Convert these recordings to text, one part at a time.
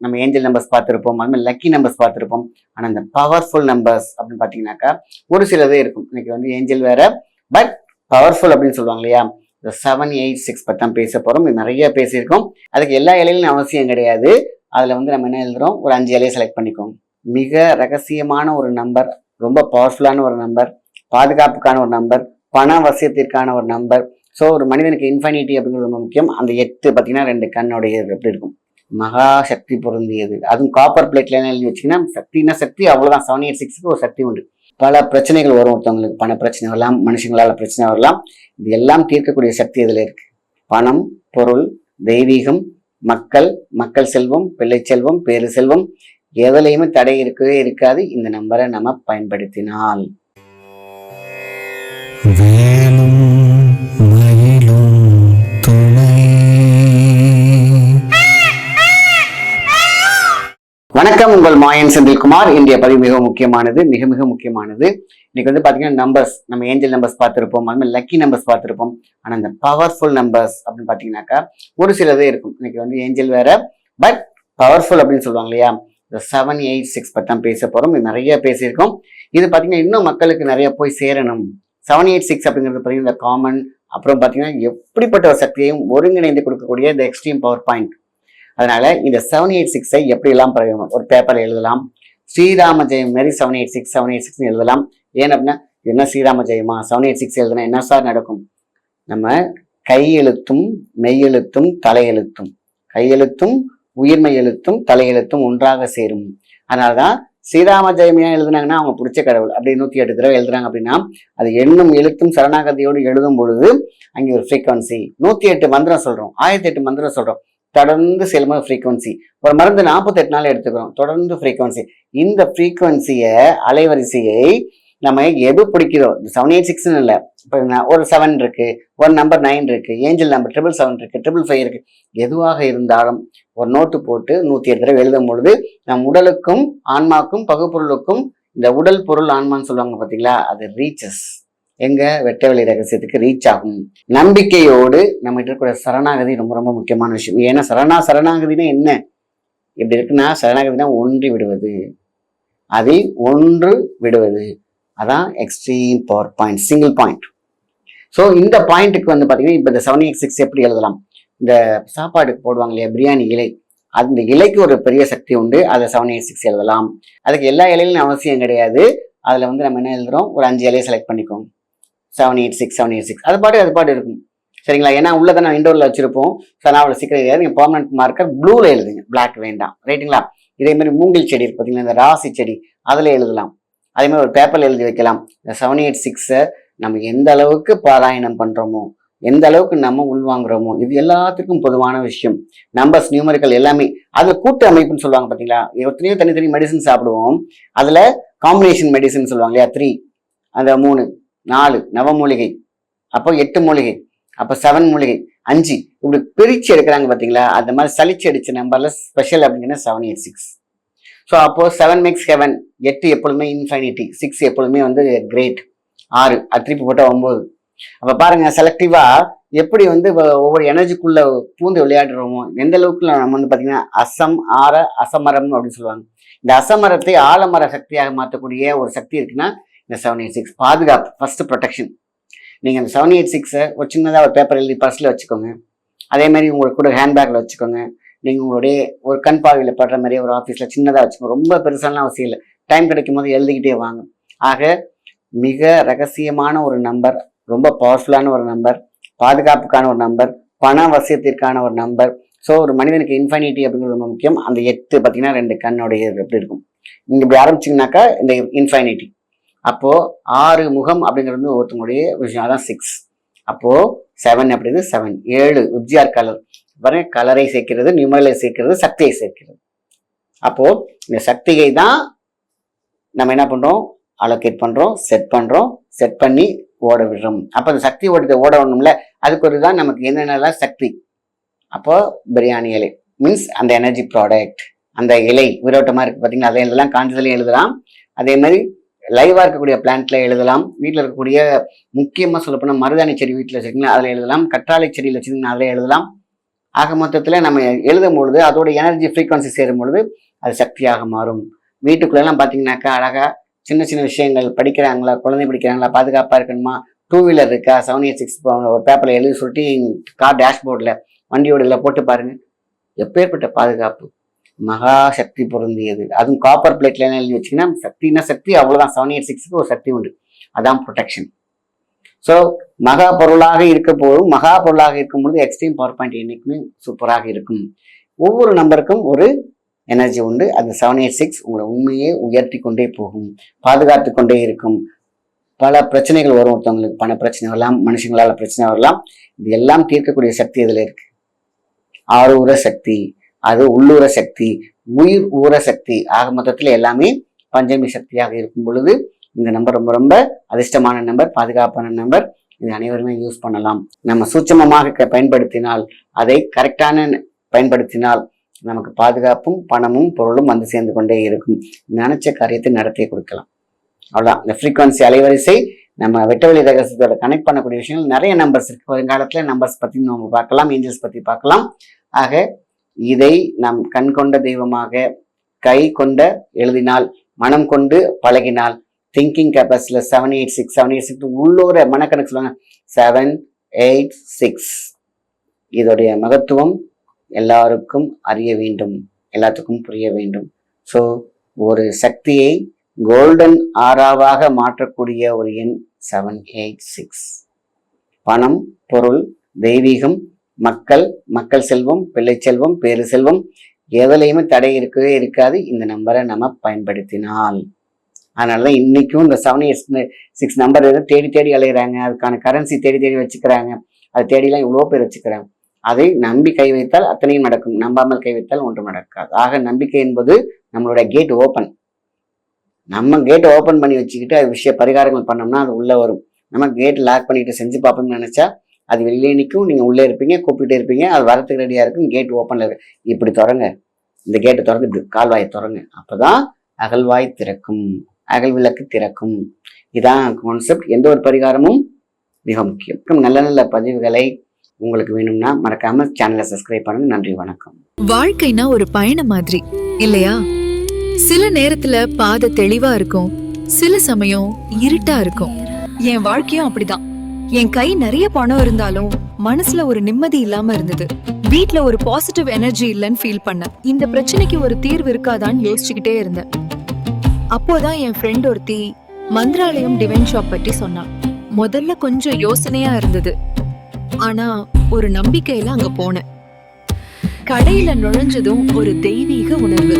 நம்ம angel numbers பார்த்துருப்போம், அது மாதிரி லக்கி நம்பர்ஸ் பார்த்துருப்போம். ஆனால் இந்த பவர்ஃபுல் நம்பர்ஸ் அப்படின்னு பார்த்தீங்கன்னாக்கா ஒரு சிலதே இருக்கும். இன்னைக்கு வந்து ஏஞ்சல் வேற, பட் பவர்ஃபுல் அப்படின்னு சொல்லுவாங்க இல்லையா? இந்த 786 பற்றி தான் பேச போகிறோம். நிறைய பேசியிருக்கோம். அதுக்கு எல்லா இலையிலும் அவசியம் கிடையாது. அதில் வந்து நம்ம என்ன எழுதுறோம், ஒரு 5 இலையை செலக்ட் பண்ணிக்கோங்க. மிக ரகசியமான ஒரு நம்பர், ரொம்ப பவர்ஃபுல்லான ஒரு நம்பர், பாதுகாப்புக்கான ஒரு நம்பர், பண வசியத்திற்கான ஒரு நம்பர். ஸோ ஒரு மனிதனுக்கு இன்ஃபைனிட்டி அப்படிங்கிறது ரொம்ப முக்கியம். அந்த 8 பார்த்தீங்கன்னா 2 கண்ணுடைய எப்படி இருக்கும், மகா சக்தி பொருந்தியது. அதுவும் காப்பர் பிளேட்ல எழுதி வச்சிங்கன்னா சக்தினா சக்தி அவ்வளோதான். 786க்கு ஒரு சக்தி உண்டு. பல பிரச்சனைகள் வரும் ஒருத்தவங்களுக்கு. பண பிரச்சனை வரலாம், மனுஷங்களால பிரச்சனை வரலாம். இது எல்லாம் தீர்க்கக்கூடிய சக்தி இதில் இருக்கு. பணம், பொருள், தெய்வீகம், மக்கள், மக்கள் செல்வம், பிள்ளை செல்வம், பேரு செல்வம், எதுலையுமே தடை இருக்கவே இருக்காது இந்த நம்பரை நம்ம பயன்படுத்தினால். வேலும் மயிலும் துணை. வணக்கம், உங்கள் மாயன் செந்தில்குமார். இன்றைய பதிவு மிக முக்கியமானது, மிக மிக முக்கியமானது. இன்னைக்கு வந்து பாத்தீங்கன்னா நம்பர்ஸ், நம்ம ஏஞ்சல் நம்பர்ஸ் பார்த்துருப்போம், அது மாதிரி லக்கி நம்பர்ஸ் பார்த்துருப்போம். ஆனா இந்த பவர்ஃபுல் நம்பர்ஸ் அப்படின்னு பாத்தீங்கன்னாக்கா ஒரு சிலதே இருக்கும். இன்னைக்கு வந்து ஏஞ்சல் வேற, பட் பவர்ஃபுல் அப்படின்னு சொல்லுவாங்க இல்லையா? இந்த 786 பற்றி தான் பேச போறோம். நிறைய பேசியிருக்கோம். இது பாத்தீங்கன்னா இன்னும் மக்களுக்கு நிறைய போய் சேரணும். 786 அப்படிங்கிறது பார்த்தீங்கன்னா இந்த காமன், அப்புறம் பார்த்தீங்கன்னா எப்படிப்பட்ட ஒரு சக்தியையும் ஒருங்கிணைந்து கொடுக்கக்கூடிய இந்த எக்ஸ்ட்ரீம் பவர் பாயிண்ட். அதனால இந்த 786ஐ எப்படி எல்லாம் பிரயோகம், ஒரு பேப்பர் எழுதலாம். ஸ்ரீராம ஜெயம் மாரி 786 எழுதலாம். ஏன் அப்படின்னா என்ன ஸ்ரீராம ஜெயமா 786 எழுதுனா என்ன சார் நடக்கும்? நம்ம கையெழுத்தும் மெய்யெழுத்தும் தலையெழுத்தும், கையெழுத்தும் உயிர்மை எழுத்தும் தலையெழுத்தும் ஒன்றாக சேரும். அதனாலதான் ஸ்ரீராம ஜெயமையா எழுதுனாங்கன்னா அவங்க பிடிச்ச கடவுள் அப்படி 108 தடவை எழுதுறாங்க அப்படின்னா அது எண்ணும் எழுத்தும் சரணாகதியோடு எழுதும் பொழுது அங்கே ஒரு ஃப்ரீக்வன்சி. 108 மந்திரம் சொல்றோம், 1008 மந்திரம் சொல்றோம், தொடர்ந்து செல்லும்போது ஃப்ரீக்வன்சி. ஒரு மருந்து 48 நாள் எடுத்துக்கிறோம், தொடர்ந்து ஃப்ரீக்வன்சி. இந்த ஃப்ரீக்வன்சியை, அலைவரிசையை நம்ம எது பிடிக்கிறோம், 786 இல்லை, இப்போ ஒரு 7 இருக்கு, ஒரு நம்பர் 9 இருக்கு, ஏஞ்சல் நம்பர் 777 இருக்கு, 555 இருக்கு, எதுவாக இருந்தாலும் ஒரு நோட்டு போட்டு 108 தடவை எழுதும் பொழுது நம் உடலுக்கும் ஆன்மாக்கும் பகுப்பொருளுக்கும், இந்த உடல் பொருள் ஆன்மான்னு சொல்லுவாங்க பார்த்தீங்களா, அது ரீச்சஸ் எங்க வெட்டவெளி ரகசியத்துக்கு ரீச் ஆகும். நம்பிக்கையோடு நம்ம இருக்கக்கூடிய சரணாகதி ரொம்ப ரொம்ப முக்கியமான விஷயம். ஏன்னா சரணாகதினா என்ன, எப்படி இருக்குன்னா சரணாகதினா ஒன்றி விடுவது, அதை ஒன்று விடுவது, அதான் extreme power point, single point. So இந்த பாயிண்ட்டுக்கு வந்து பார்த்தீங்கன்னா இப்போ இந்த 786 எப்படி எழுதலாம், இந்த சாப்பாடுக்கு போடுவாங்க இல்லையா பிரியாணி இலை, அந்த இலைக்கு ஒரு பெரிய சக்தி உண்டு. அதை 786 எழுதலாம். அதுக்கு எல்லா இலையிலும் அவசியம் கிடையாது. அதில் வந்து நம்ம என்ன எழுதுறோம், ஒரு 5 இலையை செலக்ட் பண்ணிக்கோங்க. 786 அது பாட்டு இருக்கும், சரிங்களா? ஏன்னா உள்ளதான் நான் இண்டோரில் வச்சிருப்போம். ஸோ நான் அவ்வளோ சீக்கிரம் எழுதாது. நீங்கள் பர்மனன்ட் மார்க்கர் ப்ளூவில் எழுதுங்க, பிளாக் வேண்டாம், ரைட்டுங்களா? இதே மாதிரி மூங்கில் செடி இருக்கு பார்த்தீங்களா, இந்த ராசி செடி, அதில் எழுதலாம். அதே மாதிரி ஒரு பேப்பர்ல எழுதி வைக்கலாம். இந்த 786 நம்ம எந்த அளவுக்கு பாராயணம் பண்றோமோ, எந்த அளவுக்கு நம்ம உள்வாங்குறோமோ, இது எல்லாத்துக்கும் பொதுவான விஷயம். நம்பர்ஸ், நியூமரிக்கல் எல்லாமே. அது கூட்டு அமைப்புன்னு சொல்லுவாங்க பார்த்தீங்களா? எத்தனையோ தனித்தனி மெடிசன் சாப்பிடுவோம். அதுல காம்பினேஷன் மெடிசன் சொல்லுவாங்க இல்லையா, 3, அந்த 3, 4 நவமூலிகை, அப்போ 8 மூலிகை, அப்போ 7 மூலிகை, 5 இப்படி பிரிச்சு எடுக்கிறாங்க பார்த்தீங்களா? அந்த மாதிரி சளிச்சு அடிச்ச நம்பர்ல ஸ்பெஷல் அப்படிங்கன்னா 786. ஸோ அப்போ 7 மேக்ஸ் ஹெவன், 8 எப்பொழுதுமே இன்ஃபைனிட்டி, 6 எப்பொழுதுமே வந்து கிரேட், 6 அது திருப்பி போட்டா 9. அப்ப பாருங்க செலக்டிவா எப்படி வந்து ஒவ்வொரு எனர்ஜிக்குள்ள பூந்து விளையாடுறோமோ, எந்த அளவுக்கு நம்ம வந்து பாத்தீங்கன்னா அசமரம் அப்படின்னு சொல்லுவாங்க. இந்த அசமரத்தை ஆலமர சக்தியாக மாற்றக்கூடிய ஒரு சக்தி இருக்குன்னா இந்த 786. பாதுகாப்பு, ஃபர்ஸ்ட் ப்ரொடெக்ஷன். நீங்க இந்த 786 ஒரு சின்னதா ஒரு பேப்பர் எழுதி பர்ஸ்ல வச்சுக்கோங்க. அதே மாதிரி உங்களுக்கு கூட ஹேண்ட்பேக்ல வச்சுக்கோங்க. நீங்க உங்களுடைய ஒரு கண் பார்வையில படுற மாதிரி ஒரு ஆஃபீஸ்ல சின்னதா வச்சுக்கோங்க. ரொம்ப பெருசாலாம் அவசியம் இல்லை. டைம் கிடைக்கும் போது எழுதிக்கிட்டே வாங்க. ஆக மிக ரகசியமான ஒரு நம்பர், ரொம்ப பவர்ஃபுல்லான ஒரு நம்பர், பாதுகாப்புக்கான ஒரு நம்பர், பண வசியத்திற்கான ஒரு நம்பர். ஸோ ஒரு மனிதனுக்கு இன்ஃபைனிட்டி அப்படிங்கிறது ரொம்ப முக்கியம். அந்த 8 பார்த்தீங்கன்னா 2 கண்ணுடைய எப்படி இருக்கும், நீங்க இப்படி ஆரம்பிச்சிங்கனாக்கா இந்த இன்ஃபைனிட்டி. அப்போ 6 முகம் அப்படிங்கிறது ஒருத்தங்களுடைய விஷயம், அதான் 6. அப்போ 7 அப்படிங்கிறது 7, 7 உப்ஜிஆர் கலர் பாருங்க, கலரை சேர்க்கிறது, நியூமரலை சேர்க்கிறது, சக்தியை சேர்க்கிறது. அப்போ இந்த சக்தியை தான் நம்ம என்ன பண்றோம், அலோகேட் பண்றோம், செட் பண்ணி ஓட விடுறோம். அப்ப அந்த சக்தி ஓட விடணும்ல, அதுக்கு ஒரு தான் நமக்கு என்னென்னலாம் சக்தி. அப்போ பிரியாணி இலை மீன்ஸ் அந்த எனர்ஜி ப்ராடக்ட், அந்த இலை உயிரோட்டமா இருக்கு பார்த்தீங்கன்னா, அதை எழுதலாம், காஞ்சதுலையும் எழுதலாம். அதே மாதிரி லைவா இருக்கக்கூடிய பிளான்ட்ல எழுதலாம். வீட்டில் இருக்கக்கூடிய முக்கியமா சொல்லப்போனா மருதாணி செடி வீட்டில் வச்சிருக்கீங்களா அதில் எழுதலாம். கற்றாழை செடியில் வச்சிருக்கீங்கன்னா அதில் எழுதலாம். ஆக மொத்தத்துல நம்ம எழுதும் பொழுது அதோட எனர்ஜி ஃப்ரீக்வன்சி சேரும் பொழுது அது சக்தியாக மாறும். வீட்டுக்குள்ள எல்லாம் பாத்தீங்கன்னாக்கா அழகா சின்ன சின்ன விஷயங்கள் படிக்கிறாங்களா, குழந்தை படிக்கிறாங்களா, பாதுகாப்பா இருக்கணுமா, 2 வீலர் இருக்கா, 786 ஒரு பேப்பர்ல எழுதி சுருட்டி கார் டேஷ்போர்ட்ல வண்டியோட இதில் போட்டு பாருங்க, எப்பேற்பட்ட பாதுகாப்பு, மகா சக்தி பொருந்தியது. அதுவும் காப்பர் பிளேட்ல எல்லாம் எழுதி வச்சீங்கன்னா சக்தினா சக்தி அவ்வளவுதான். 786க்கு ஒரு சக்தி உண்டு, அதான் ப்ரொடெக்ஷன். ஸோ மகா பொருளாக இருக்க போதும், மகா பொருளாக இருக்கும் பொழுது எக்ஸ்ட்ரீம் பவர் பாயிண்ட் என்னைக்குமே சூப்பராக இருக்கும். ஒவ்வொரு நம்பருக்கும் ஒரு எனர்ஜி உண்டு. அந்த 786 உங்களை உண்மையே உயர்த்தி கொண்டே போகும், பாதுகாத்து கொண்டே இருக்கும். பல பிரச்சனைகள் வரும், ஒருத்தவங்களுக்கு பண பிரச்சனை வரலாம், மனுஷங்களால பிரச்சனை வரலாம். இது எல்லாம் தீர்க்கக்கூடிய சக்தி இதுல இருக்கு. ஆரூர சக்தி, அது உள்ளூர சக்தி, உயிர் ஊர சக்தி. ஆக மொத்தத்துல எல்லாமே பஞ்சமி சக்தியாக இருக்கும் பொழுது இந்த நம்பர் ரொம்ப ரொம்ப அதிர்ஷ்டமான நம்பர், பாதுகாப்பான நம்பர். இது அனைவருமே யூஸ் பண்ணலாம். நம்ம சூட்சமமாக பயன்படுத்தினால், அதை கரெக்டான பயன்படுத்தினால் நமக்கு பாதுகாப்பும் பணமும் பொருளும் வந்து சேர்ந்து கொண்டே இருக்கும். நினைச்ச காரியத்தை நடத்தி கொடுக்கலாம். அவ்வளவுதான். இந்த ஃப்ரீக்வன்சி அலைவரிசை நம்ம வெட்டவெளி ரகசியத்தோட கனெக்ட் பண்ணக்கூடிய விஷயங்கள் நிறைய நம்பர்ஸ் இருக்கு. வருங்காலத்துல நம்பர்ஸ் பத்தி நம்ம பார்க்கலாம், ஏஞ்சல்ஸ் பத்தி பார்க்கலாம். ஆக இதை நம் கண் கொண்ட தெய்வமாக கை கொண்ட எழுதினால், மனம் கொண்டு பழகினால், திங்கிங் கெப்பாசிட்டியில 786 உள்ளூர மனக்கணக்கு சொல்லுவாங்க 786. இதோடைய மகத்துவம் எல்லாருக்கும் அறிய வேண்டும், எல்லாத்துக்கும் புரிய வேண்டும். ஸோ ஒரு சக்தியை கோல்டன் ஆராவாக மாற்றக்கூடிய ஒரு எண் 786. பணம், பொருள், தெய்வீகம், மக்கள், மக்கள் செல்வம், பிள்ளை செல்வம், பேரு செல்வம் எதுலையுமே தடை இருக்கவே இருக்காது இந்த நம்பரை நம்ம பயன்படுத்தினால். அதனாலதான் இன்னைக்கும் இந்த 786 நம்பர் தேடி தேடி அலையிறாங்க. அதுக்கான கரன்சி தேடி தேடி வச்சுக்கிறாங்க. அது தேடிலாம் இவ்வளோ பேர் வச்சுக்கிறாங்க. அதை நம்பி கை வைத்தால் அத்தனையும் நடக்கும், நம்பாமல் கை வைத்தால் ஒன்றும் நடக்காது. ஆக நம்பிக்கை என்பது நம்மளோட கேட் ஓப்பன். நம்ம கேட் ஓப்பன் பண்ணி வச்சுக்கிட்டு அது விஷய பரிகாரங்கள் பண்ணோம்னா அது உள்ள வரும். நம்ம கேட் லாக் பண்ணிட்டு செஞ்சு பார்ப்போம்னு நினைச்சா அது வெளியே நிற்கும், நீங்க உள்ளே இருப்பீங்க, கூப்பிட்டு இருப்பீங்க, அது வரத்துக்கு ரெடியா இருக்கும். கேட் ஓப்பன்ல இருக்கு. இப்படி திறங்க, இந்த கேட்டை திறந்து இப்படி கால்வாயை திறங்க, அப்பதான் அகழ்வாய் திறக்கும், அகல் விளக்கு திறக்கும். இதான் கான்செப்ட். எந்த ஒரு பரிகாரமும் மிக முக்கியம். நல்ல நல்ல பதிவுகளை உங்களுக்கு வேணும்னா மறக்காம சேனலை சப்ஸ்கிரைப் பண்ணுங்க. நன்றி, வணக்கம். வாழ்க்கைனா ஒரு பயணம் மாதிரி இல்லையா? சில நேரத்துல பாதை தெளிவா இருக்கும், சில சமயம் இருட்டா இருக்கும். என் வாழ்க்கையும் அப்படிதான். என் கை நிறைய பணம் இருந்தாலும் மனசுல ஒரு நிம்மதி இல்லாம இருந்தது. வீட்ல ஒரு பாசிட்டிவ் எனர்ஜி இல்லைன்னு ஃபீல் பண்ணேன். இந்த பிரச்சனைக்கு ஒரு தீர்வு இருக்காதான்னு யோசிச்சுக்கிட்டே இருந்தேன். அப்போதான் என் ஃப்ரெண்ட் ஒருத்தி மந்திராலயம் டிவைன் ஷாப் பற்றி சொன்னான். முதல்ல கொஞ்சம் யோசனையா இருந்தது, ஆனா ஒரு நம்பிக்கையில அங்க போனேன். கடையில நுழைஞ்சதும் ஒரு தெய்வீக உணர்வு.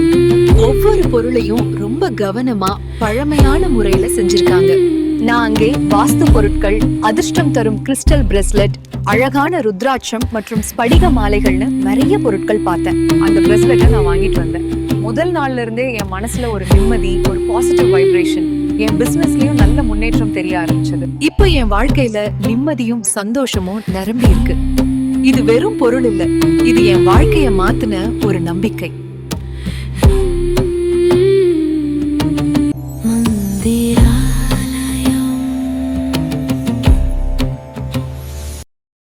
ஒவ்வொரு பொருளையும் ரொம்ப கவனமா பழமையான முறையில செஞ்சிருக்காங்க. நான் அங்கே வாஸ்து பொருட்கள், அதிர்ஷ்டம் தரும் கிறிஸ்டல் பிரேஸ்லெட், அழகான ருத்ராட்சம் மற்றும் ஸ்படிக மாலைகள்னு நிறைய பொருட்கள் பார்த்தேன். அந்த பிரேஸ்லெட்டை நான் வாங்கிட்டு வந்தேன். முதல் நாள்ல இருந்தே என் மனசுல ஒரு நிம்மதி, ஒரு பாசிட்டிவ் வைப்ரேஷன். என் பிசினஸ்லயும் நல்ல முன்னேற்றம் தெரிய ஆரம்பிச்சது. இப்போ என் வாழ்க்கையில நிம்மதியும் சந்தோஷமும் நிரம்பி இருக்கு. இது வெறும் பொருள் இல்ல, இது என் வாழ்க்கைய மாத்தின ஒரு நம்பிக்கை.